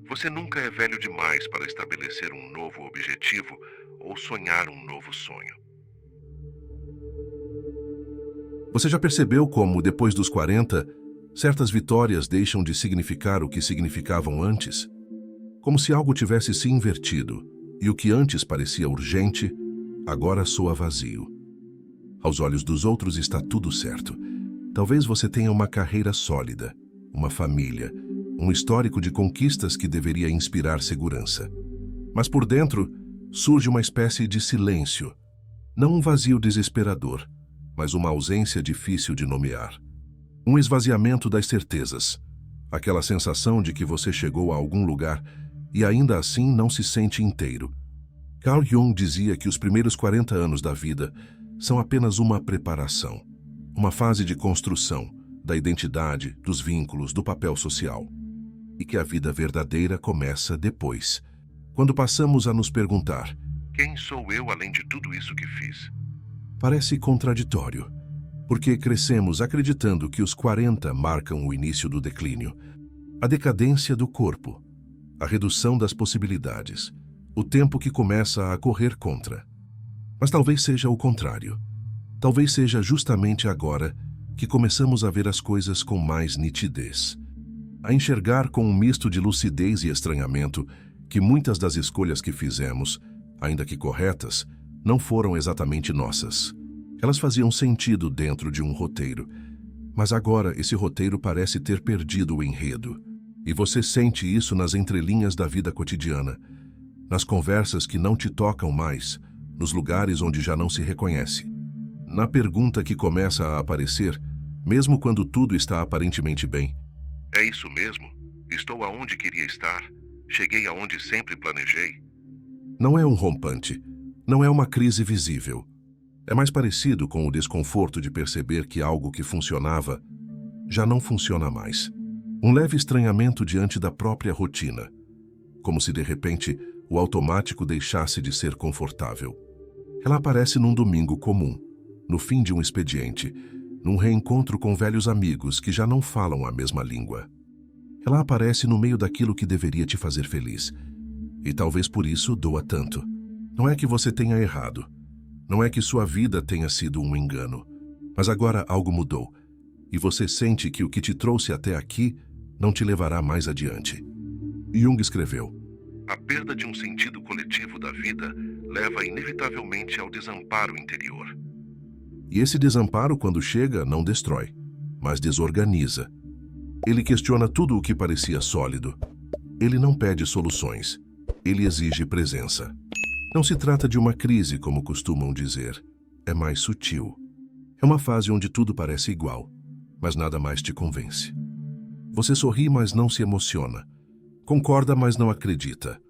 Você nunca é velho demais para estabelecer um novo objetivo ou sonhar um novo sonho. Você já percebeu como, depois dos 40, certas vitórias deixam de significar o que significavam antes? Como se algo tivesse se invertido, e o que antes parecia urgente, agora soa vazio. Aos olhos dos outros está tudo certo. Talvez você tenha uma carreira sólida, uma família, um histórico de conquistas que deveria inspirar segurança. Mas por dentro, surge uma espécie de silêncio. Não um vazio desesperador, mas uma ausência difícil de nomear. Um esvaziamento das certezas. Aquela sensação de que você chegou a algum lugar e ainda assim não se sente inteiro. Carl Jung dizia que os primeiros 40 anos da vida são apenas uma preparação, uma fase de construção da identidade, dos vínculos, do papel social. E que a vida verdadeira começa depois, quando passamos a nos perguntar: Quem sou eu além de tudo isso que fiz? parece contraditório, porque crescemos acreditando que os 40 marcam o início do declínio, a decadência do corpo, a redução das possibilidades, o tempo que começa a correr contra. Mas talvez seja o contrário. Talvez seja justamente agora que começamos a ver as coisas com mais nitidez, a enxergar com um misto de lucidez e estranhamento que muitas das escolhas que fizemos, ainda que corretas, não foram exatamente nossas. Elas faziam sentido dentro de um roteiro, mas agora esse roteiro parece ter perdido o enredo. E você sente isso nas entrelinhas da vida cotidiana, nas conversas que não te tocam mais, nos lugares onde já não se reconhece. Na pergunta que começa a aparecer, mesmo quando tudo está aparentemente bem: É isso mesmo? Estou aonde queria estar? Cheguei aonde sempre planejei? não é um rompante, não é uma crise visível. É mais parecido com o desconforto de perceber que algo que funcionava já não funciona mais. Um leve estranhamento diante da própria rotina, como se de repente o automático deixasse de ser confortável. Ela aparece num domingo comum, no fim de um expediente, num reencontro com velhos amigos que já não falam a mesma língua. Ela aparece no meio daquilo que deveria te fazer feliz, e talvez por isso doa tanto. Não é que você tenha errado, não é que sua vida tenha sido um engano, mas agora algo mudou, e você sente que o que te trouxe até aqui não te levará mais adiante. Jung escreveu: A perda de um sentido coletivo da vida leva inevitavelmente ao desamparo interior. e esse desamparo, quando chega, não destrói, mas desorganiza. Ele questiona tudo o que parecia sólido. Ele não pede soluções. Ele exige presença. Não se trata de uma crise, como costumam dizer. É mais sutil. É uma fase onde tudo parece igual, mas nada mais te convence. Você sorri, mas não se emociona. Concorda, mas não acredita.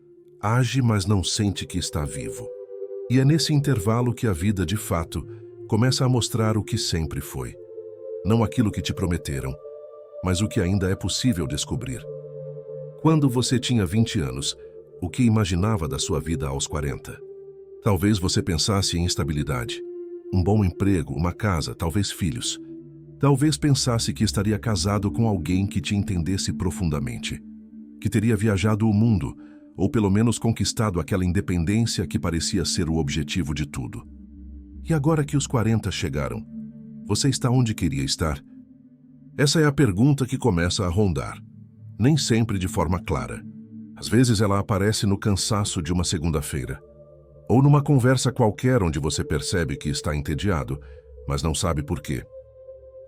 Age, mas não sente que está vivo. E é nesse intervalo que a vida, de fato, começa a mostrar o que sempre foi. Não aquilo que te prometeram, mas o que ainda é possível descobrir. Quando você tinha 20 anos, o que imaginava da sua vida aos 40? Talvez você pensasse em estabilidade, um bom emprego, uma casa, talvez filhos. Talvez pensasse que estaria casado com alguém que te entendesse profundamente, que teria viajado o mundo, ou pelo menos conquistado aquela independência que parecia ser o objetivo de tudo. E agora que os 40 chegaram, você está onde queria estar? Essa é a pergunta que começa a rondar, nem sempre de forma clara. Às vezes ela aparece no cansaço de uma segunda-feira, ou numa conversa qualquer onde você percebe que está entediado, mas não sabe por quê.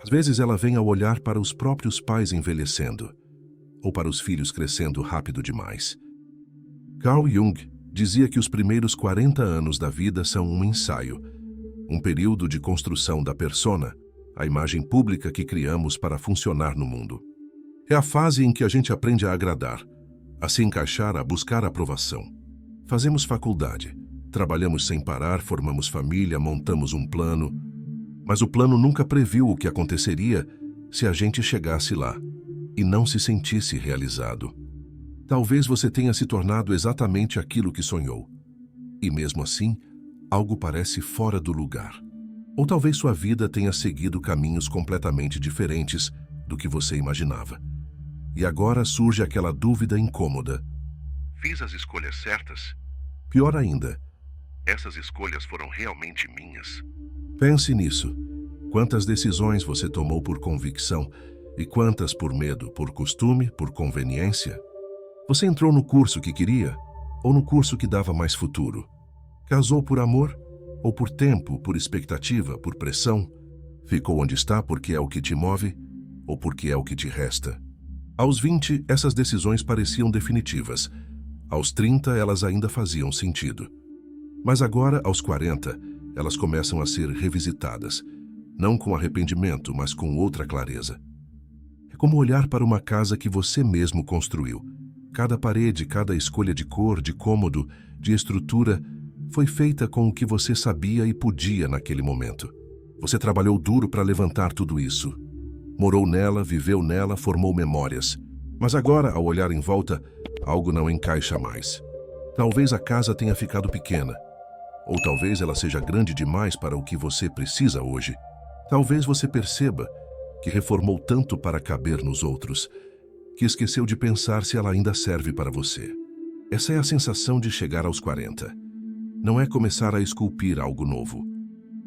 Às vezes ela vem ao olhar para os próprios pais envelhecendo, ou para os filhos crescendo rápido demais. Carl Jung dizia que os primeiros 40 anos da vida são um ensaio, um período de construção da persona, a imagem pública que criamos para funcionar no mundo. É a fase em que a gente aprende a agradar, a se encaixar, a buscar aprovação. Fazemos faculdade, trabalhamos sem parar, formamos família, montamos um plano, mas o plano nunca previu o que aconteceria se a gente chegasse lá e não se sentisse realizado. Talvez você tenha se tornado exatamente aquilo que sonhou, e mesmo assim, algo parece fora do lugar. Ou talvez sua vida tenha seguido caminhos completamente diferentes do que você imaginava. E agora surge aquela dúvida incômoda: Fiz as escolhas certas? Pior ainda, Essas escolhas foram realmente minhas? pense nisso. Quantas decisões você tomou por convicção e quantas por medo, por costume, por conveniência? Você entrou no curso que queria ou no curso que dava mais futuro? Casou por amor ou por tempo, por expectativa, por pressão? Ficou onde está porque é o que te move ou porque é o que te resta? Aos 20, essas decisões pareciam definitivas. Aos 30, elas ainda faziam sentido. Mas agora, aos 40, elas começam a ser revisitadas. Não com arrependimento, mas com outra clareza. É como olhar para uma casa que você mesmo construiu. Cada parede, cada escolha de cor, de cômodo, de estrutura, foi feita com o que você sabia e podia naquele momento. Você trabalhou duro para levantar tudo isso. Morou nela, viveu nela, formou memórias. Mas agora, ao olhar em volta, algo não encaixa mais. Talvez a casa tenha ficado pequena. Ou talvez ela seja grande demais para o que você precisa hoje. Talvez você perceba que reformou tanto para caber nos outros, que esqueceu de pensar se ela ainda serve para você. Essa é a sensação de chegar aos 40. Não é começar a esculpir algo novo.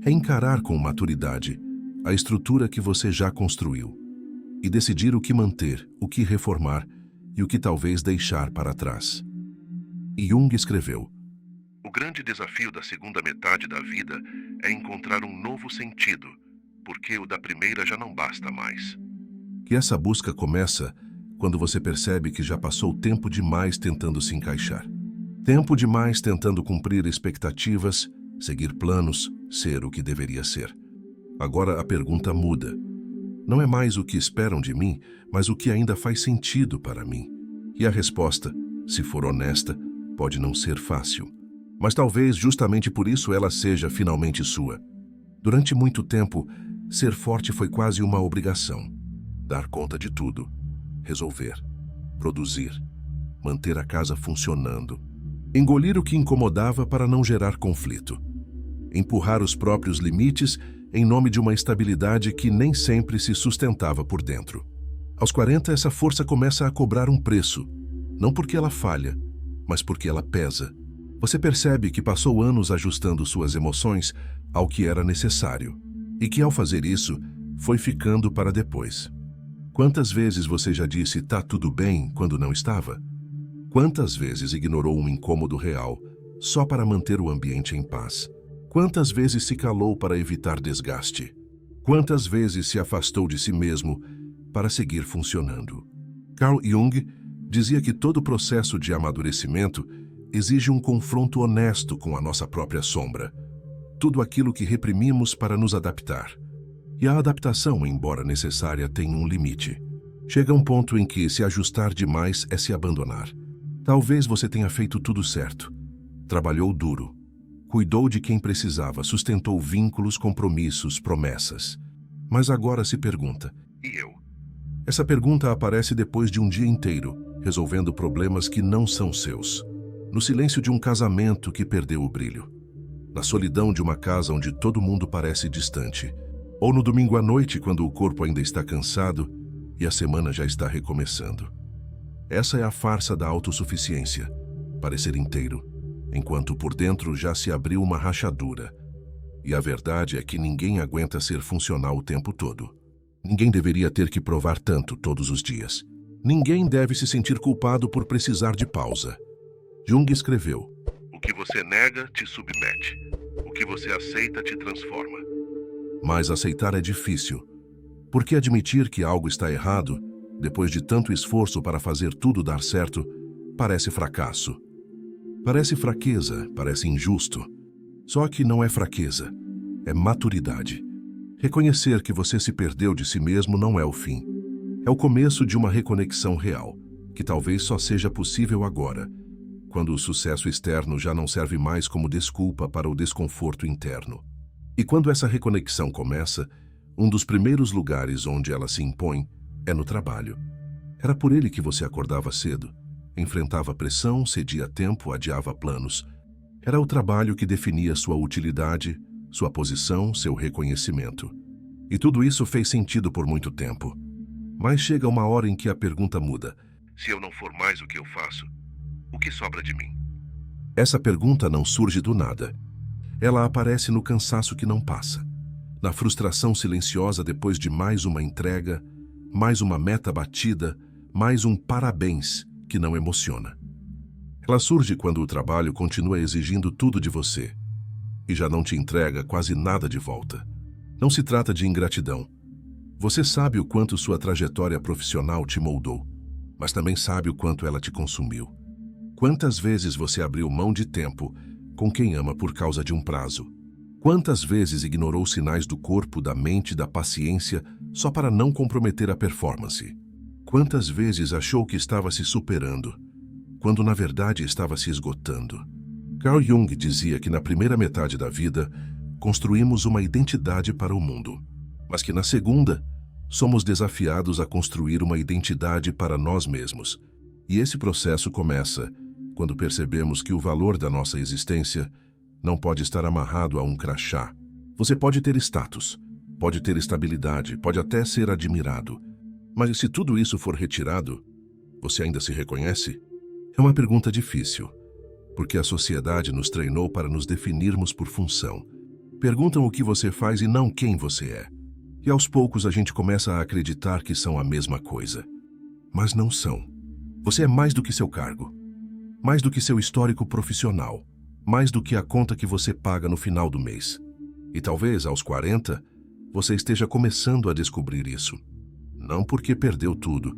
É encarar com maturidade a estrutura que você já construiu e decidir o que manter, o que reformar e o que talvez deixar para trás. Jung escreveu: O grande desafio da segunda metade da vida é encontrar um novo sentido, porque o da primeira já não basta mais. que essa busca começa quando você percebe que já passou tempo demais tentando se encaixar. Tempo demais tentando cumprir expectativas, seguir planos, ser o que deveria ser. Agora a pergunta muda. Não é mais o que esperam de mim, mas o que ainda faz sentido para mim. E a resposta, se for honesta, pode não ser fácil. Mas talvez justamente por isso ela seja finalmente sua. Durante muito tempo, ser forte foi quase uma obrigação. Dar conta de tudo, resolver, produzir, manter a casa funcionando. Engolir o que incomodava para não gerar conflito. Empurrar os próprios limites em nome de uma estabilidade que nem sempre se sustentava por dentro. Aos 40, essa força começa a cobrar um preço, não porque ela falha, mas porque ela pesa. Você percebe que passou anos ajustando suas emoções ao que era necessário, e que ao fazer isso, foi ficando para depois. Quantas vezes você já disse "tá tudo bem" quando não estava? Quantas vezes ignorou um incômodo real só para manter o ambiente em paz? Quantas vezes se calou para evitar desgaste? Quantas vezes se afastou de si mesmo para seguir funcionando? Carl Jung dizia que todo processo de amadurecimento exige um confronto honesto com a nossa própria sombra. Tudo aquilo que reprimimos para nos adaptar. E a adaptação, embora necessária, tem um limite. Chega um ponto em que se ajustar demais é se abandonar. Talvez você tenha feito tudo certo. Trabalhou duro. Cuidou de quem precisava, sustentou vínculos, compromissos, promessas. Mas agora se pergunta: E eu? Essa pergunta aparece depois de um dia inteiro, resolvendo problemas que não são seus. No silêncio de um casamento que perdeu o brilho. Na solidão de uma casa onde todo mundo parece distante. Ou no domingo à noite, quando o corpo ainda está cansado e a semana já está recomeçando. Essa é a farsa da autossuficiência, parecer inteiro, enquanto por dentro já se abriu uma rachadura. E a verdade é que ninguém aguenta ser funcional o tempo todo. Ninguém deveria ter que provar tanto todos os dias. Ninguém deve se sentir culpado por precisar de pausa. Jung escreveu: O que você nega te submete. O que você aceita te transforma. Mas aceitar é difícil, porque admitir que algo está errado, depois de tanto esforço para fazer tudo dar certo, parece fracasso. Parece fraqueza, parece injusto. Só que não é fraqueza, é maturidade. Reconhecer que você se perdeu de si mesmo não é o fim. É o começo de uma reconexão real, que talvez só seja possível agora, quando o sucesso externo já não serve mais como desculpa para o desconforto interno. E quando essa reconexão começa, um dos primeiros lugares onde ela se impõe é no trabalho. Era por ele que você acordava cedo, enfrentava pressão, cedia tempo, adiava planos. Era o trabalho que definia sua utilidade, sua posição, seu reconhecimento. E tudo isso fez sentido por muito tempo. Mas chega uma hora em que a pergunta muda. Se eu não for mais o que eu faço, O que sobra de mim? Essa pergunta não surge do nada. Ela aparece no cansaço que não passa, na frustração silenciosa depois de mais uma entrega, mais uma meta batida, mais um parabéns que não emociona. Ela surge quando o trabalho continua exigindo tudo de você e já não te entrega quase nada de volta. Não se trata de ingratidão. Você sabe o quanto sua trajetória profissional te moldou, mas também sabe o quanto ela te consumiu. Quantas vezes você abriu mão de tempo com quem ama por causa de um prazo? Quantas vezes ignorou sinais do corpo, da mente, da paciência só para não comprometer a performance? Quantas vezes achou que estava se superando, quando na verdade estava se esgotando? Carl Jung dizia que na primeira metade da vida construímos uma identidade para o mundo, mas que na segunda somos desafiados a construir uma identidade para nós mesmos. E esse processo começa quando percebemos que o valor da nossa existência não pode estar amarrado a um crachá. Você pode ter status, pode ter estabilidade, pode até ser admirado. Mas se tudo isso for retirado, você ainda se reconhece? É uma pergunta difícil, porque a sociedade nos treinou para nos definirmos por função. Perguntam o que você faz e não quem você é. E aos poucos a gente começa a acreditar que são a mesma coisa. Mas não são. Você é mais do que seu cargo, mais do que seu histórico profissional, mais do que a conta que você paga no final do mês. E talvez, aos 40, você esteja começando a descobrir isso. Não porque perdeu tudo,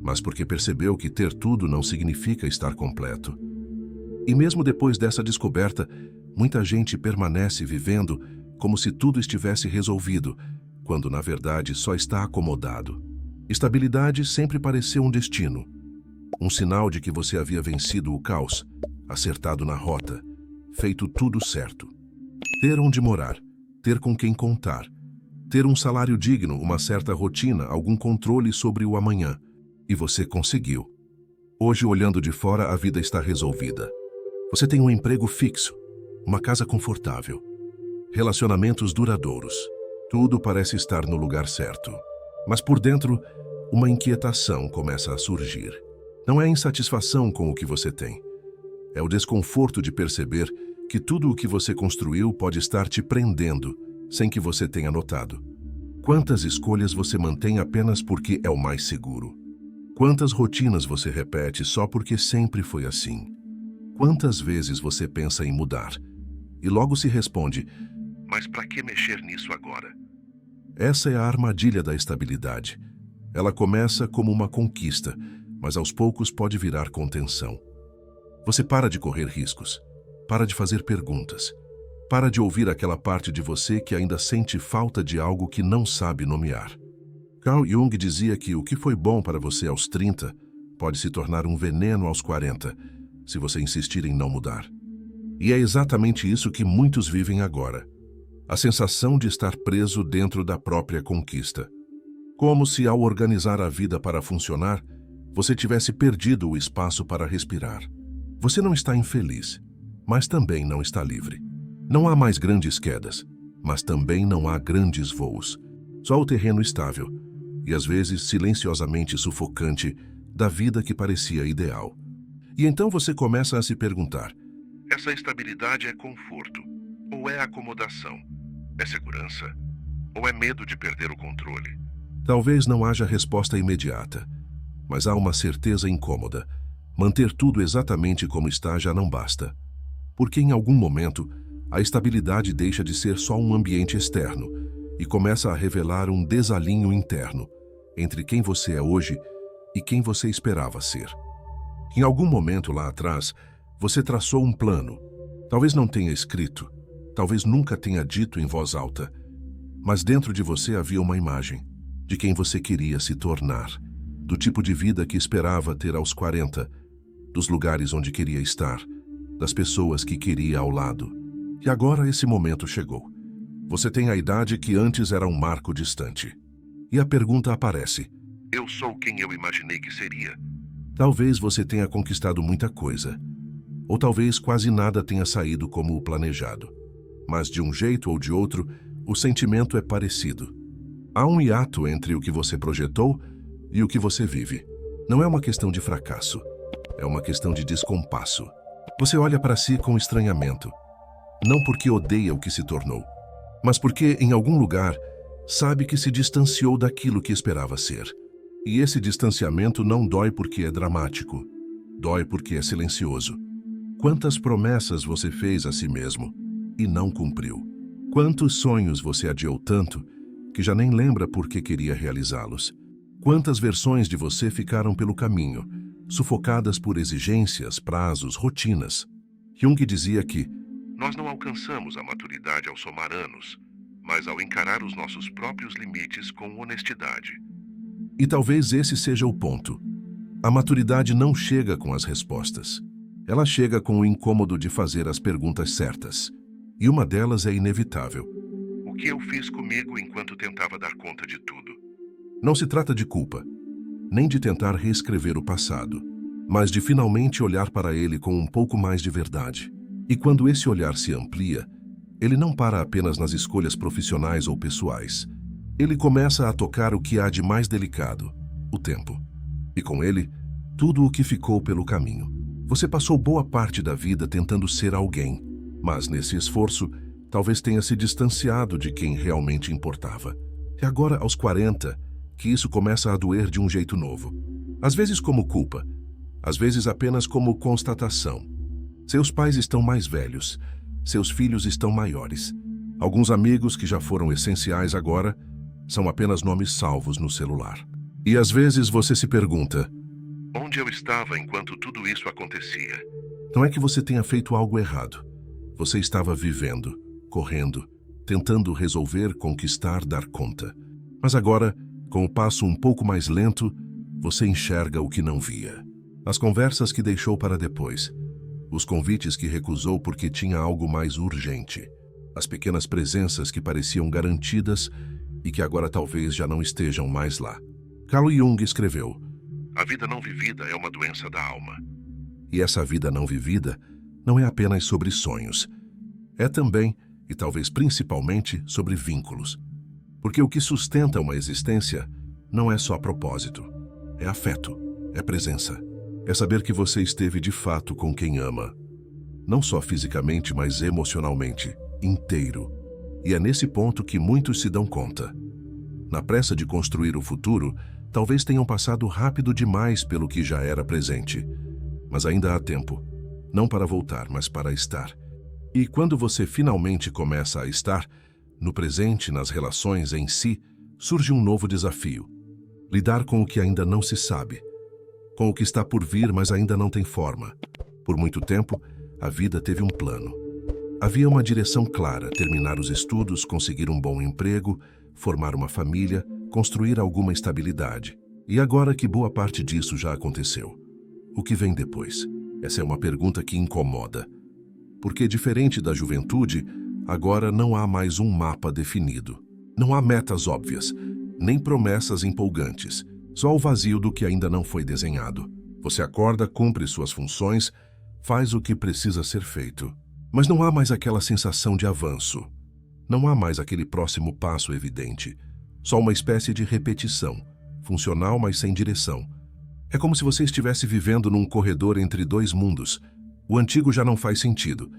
mas porque percebeu que ter tudo não significa estar completo. E mesmo depois dessa descoberta, muita gente permanece vivendo como se tudo estivesse resolvido, quando na verdade só está acomodado. Estabilidade sempre pareceu um destino, um sinal de que você havia vencido o caos, acertado na rota, feito tudo certo. Ter onde morar, ter com quem contar, ter um salário digno, uma certa rotina, algum controle sobre o amanhã. E você conseguiu. Hoje, olhando de fora, a vida está resolvida. Você tem um emprego fixo, uma casa confortável, relacionamentos duradouros. Tudo parece estar no lugar certo. Mas por dentro, uma inquietação começa a surgir. Não é a insatisfação com o que você tem. É o desconforto de perceber que tudo o que você construiu pode estar te prendendo, sem que você tenha notado. Quantas escolhas você mantém apenas porque é o mais seguro? Quantas rotinas você repete só porque sempre foi assim? Quantas vezes você pensa em mudar e logo se responde: mas para que mexer nisso agora? Essa é a armadilha da estabilidade. Ela começa como uma conquista, mas aos poucos pode virar contenção. Você para de correr riscos, para de fazer perguntas, para de ouvir aquela parte de você que ainda sente falta de algo que não sabe nomear. Carl Jung dizia que o que foi bom para você aos 30 pode se tornar um veneno aos 40, se você insistir em não mudar. E é exatamente isso que muitos vivem agora. A sensação de estar preso dentro da própria conquista. Como se, ao organizar a vida para funcionar, você tivesse perdido o espaço para respirar. Você não está infeliz, mas também não está livre. Não há mais grandes quedas, mas também não há grandes voos. Só o terreno estável, e às vezes silenciosamente sufocante, da vida que parecia ideal. E então você começa a se perguntar: essa estabilidade é conforto? Ou é acomodação? É segurança? Ou é medo de perder o controle? Talvez não haja resposta imediata, mas há uma certeza incômoda. Manter tudo exatamente como está já não basta. Porque em algum momento, a estabilidade deixa de ser só um ambiente externo e começa a revelar um desalinho interno entre quem você é hoje e quem você esperava ser. Em algum momento lá atrás, você traçou um plano. Talvez não tenha escrito, talvez nunca tenha dito em voz alta, mas dentro de você havia uma imagem de quem você queria se tornar, do tipo de vida que esperava ter aos 40, dos lugares onde queria estar, das pessoas que queria ao lado. E agora esse momento chegou. Você tem a idade que antes era um marco distante. E a pergunta aparece: eu sou quem eu imaginei que seria? Talvez você tenha conquistado muita coisa, ou talvez quase nada tenha saído como o planejado. Mas de um jeito ou de outro, o sentimento é parecido. Há um hiato entre o que você projetou e o que você vive. Não é uma questão de fracasso. é uma questão de descompasso. Você olha para si com estranhamento, não porque odeia o que se tornou, mas porque, em algum lugar, sabe que se distanciou daquilo que esperava ser. E esse distanciamento não dói porque é dramático, dói porque é silencioso. Quantas promessas você fez a si mesmo e não cumpriu? Quantos sonhos você adiou tanto que já nem lembra por que queria realizá-los? Quantas versões de você ficaram pelo caminho, sufocadas por exigências, prazos, rotinas? Jung dizia que nós não alcançamos a maturidade ao somar anos, mas ao encarar os nossos próprios limites com honestidade. E talvez esse seja o ponto. A maturidade não chega com as respostas. Ela chega com o incômodo de fazer as perguntas certas. E uma delas é inevitável. O que eu fiz comigo enquanto tentava dar conta de tudo? Não se trata de culpa, nem de tentar reescrever o passado, mas de finalmente olhar para ele com um pouco mais de verdade. E quando esse olhar se amplia, ele não para apenas nas escolhas profissionais ou pessoais. Ele começa a tocar o que há de mais delicado, o tempo. E com ele, tudo o que ficou pelo caminho. Você passou boa parte da vida tentando ser alguém, mas nesse esforço, talvez tenha se distanciado de quem realmente importava. É agora, aos 40, que isso começa a doer de um jeito novo. Às vezes como culpa, às vezes apenas como constatação. Seus pais estão mais velhos, seus filhos estão maiores. Alguns amigos que já foram essenciais agora são apenas nomes salvos no celular. E às vezes você se pergunta: onde eu estava enquanto tudo isso acontecia? Não é que você tenha feito algo errado. Você estava vivendo, correndo, tentando resolver, conquistar, dar conta. Mas agora, com o passo um pouco mais lento, você enxerga o que não via. As conversas que deixou para depois. Os convites que recusou porque tinha algo mais urgente. As pequenas presenças que pareciam garantidas e que agora talvez já não estejam mais lá. Carl Jung escreveu: a vida não vivida é uma doença da alma. E essa vida não vivida não é apenas sobre sonhos. É também, e talvez principalmente, sobre vínculos. Porque o que sustenta uma existência não é só propósito. É afeto, é presença. É saber que você esteve de fato com quem ama. Não só fisicamente, mas emocionalmente, inteiro. E é nesse ponto que muitos se dão conta. Na pressa de construir o futuro, talvez tenham passado rápido demais pelo que já era presente. Mas ainda há tempo. Não para voltar, mas para estar. E quando você finalmente começa a estar, no presente, nas relações em si, surge um novo desafio. Lidar com o que ainda não se sabe. Com o que está por vir, mas ainda não tem forma. Por muito tempo, a vida teve um plano. Havia uma direção clara: terminar os estudos, conseguir um bom emprego, formar uma família, construir alguma estabilidade. E agora que boa parte disso já aconteceu, o que vem depois? Essa é uma pergunta que incomoda. Porque, diferente da juventude, agora não há mais um mapa definido. Não há metas óbvias, nem promessas empolgantes. Só o vazio do que ainda não foi desenhado. Você acorda, cumpre suas funções, faz o que precisa ser feito. Mas não há mais aquela sensação de avanço. Não há mais aquele próximo passo evidente. Só uma espécie de repetição, funcional, mas sem direção. É como se você estivesse vivendo num corredor entre dois mundos. O antigo já não faz sentido,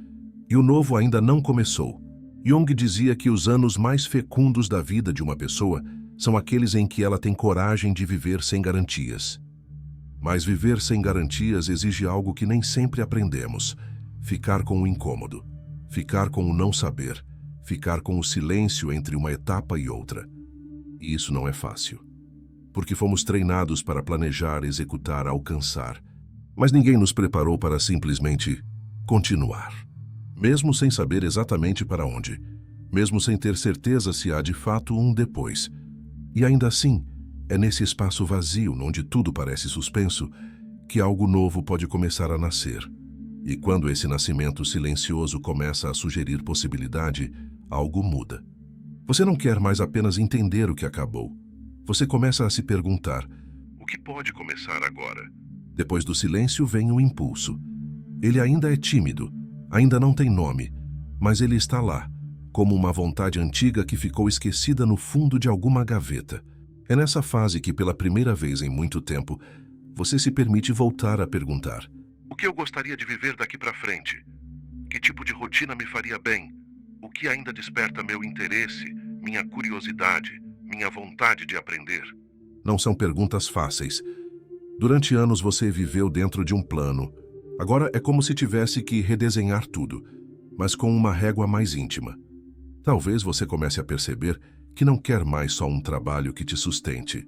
e o novo ainda não começou. Jung dizia que os anos mais fecundos da vida de uma pessoa são aqueles em que ela tem coragem de viver sem garantias. Mas viver sem garantias exige algo que nem sempre aprendemos: ficar com o incômodo, ficar com o não saber, ficar com o silêncio entre uma etapa e outra. E isso não é fácil, porque fomos treinados para planejar, executar, alcançar. Mas ninguém nos preparou para simplesmente continuar. Mesmo sem saber exatamente para onde, mesmo sem ter certeza se há de fato um depois. E ainda assim, é nesse espaço vazio, onde tudo parece suspenso, que algo novo pode começar a nascer. E quando esse nascimento silencioso começa a sugerir possibilidade, algo muda. Você não quer mais apenas entender o que acabou. Você começa a se perguntar: o que pode começar agora? Depois do silêncio vem o impulso. Ele ainda é tímido, ainda não tem nome, mas ele está lá, como uma vontade antiga que ficou esquecida no fundo de alguma gaveta. É nessa fase que, pela primeira vez em muito tempo, você se permite voltar a perguntar. O que eu gostaria de viver daqui para frente? Que tipo de rotina me faria bem? O que ainda desperta meu interesse, minha curiosidade, minha vontade de aprender? Não são perguntas fáceis. Durante anos você viveu dentro de um plano. Agora é como se tivesse que redesenhar tudo, mas com uma régua mais íntima. Talvez você comece a perceber que não quer mais só um trabalho que te sustente,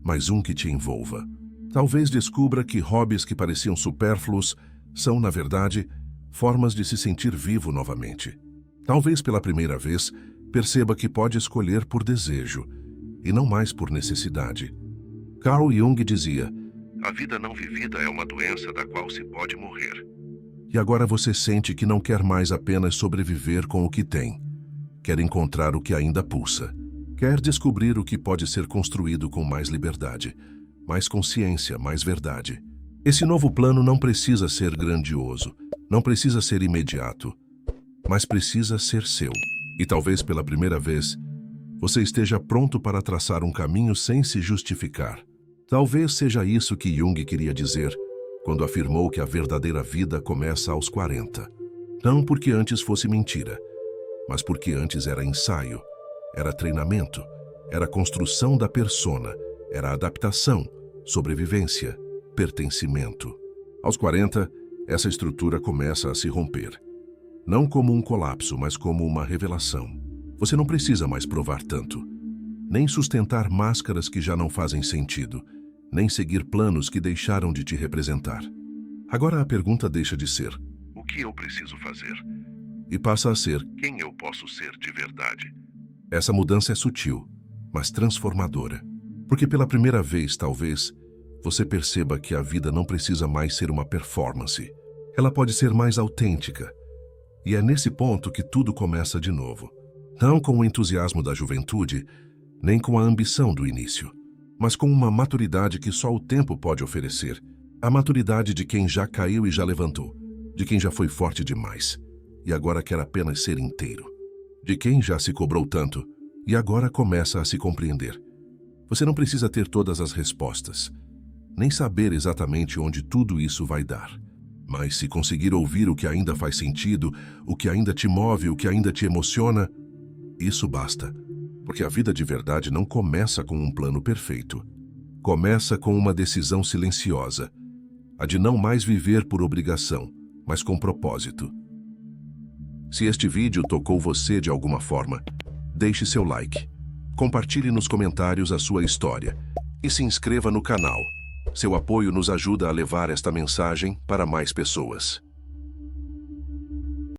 mas um que te envolva. Talvez descubra que hobbies que pareciam supérfluos são, na verdade, formas de se sentir vivo novamente. Talvez pela primeira vez perceba que pode escolher por desejo e não mais por necessidade. Carl Jung dizia: A vida não vivida é uma doença da qual se pode morrer. E agora você sente que não quer mais apenas sobreviver com o que tem. Quer encontrar o que ainda pulsa. Quer descobrir o que pode ser construído com mais liberdade, mais consciência, mais verdade. Esse novo plano não precisa ser grandioso, não precisa ser imediato, mas precisa ser seu. E talvez pela primeira vez, você esteja pronto para traçar um caminho sem se justificar. Talvez seja isso que Jung queria dizer quando afirmou que a verdadeira vida começa aos 40. Não porque antes fosse mentira, mas porque antes era ensaio, era treinamento, era construção da persona, era adaptação, sobrevivência, pertencimento. Aos 40, essa estrutura começa a se romper. Não como um colapso, mas como uma revelação. Você não precisa mais provar tanto, nem sustentar máscaras que já não fazem sentido, nem seguir planos que deixaram de te representar. Agora a pergunta deixa de ser: O que eu preciso fazer? E passa a ser: Quem eu posso ser de verdade? Essa mudança é sutil, mas transformadora. Porque pela primeira vez, talvez, você perceba que a vida não precisa mais ser uma performance. Ela pode ser mais autêntica. E é nesse ponto que tudo começa de novo. Não com o entusiasmo da juventude, nem com a ambição do início, mas com uma maturidade que só o tempo pode oferecer. A maturidade de quem já caiu e já levantou, de quem já foi forte demais e agora quer apenas ser inteiro, de quem já se cobrou tanto e agora começa a se compreender. Você não precisa ter todas as respostas, nem saber exatamente onde tudo isso vai dar. Mas se conseguir ouvir o que ainda faz sentido, o que ainda te move, o que ainda te emociona, isso basta. Porque a vida de verdade não começa com um plano perfeito. Começa com uma decisão silenciosa, a de não mais viver por obrigação, mas com propósito. Se este vídeo tocou você de alguma forma, deixe seu like, compartilhe nos comentários a sua história e se inscreva no canal. Seu apoio nos ajuda a levar esta mensagem para mais pessoas.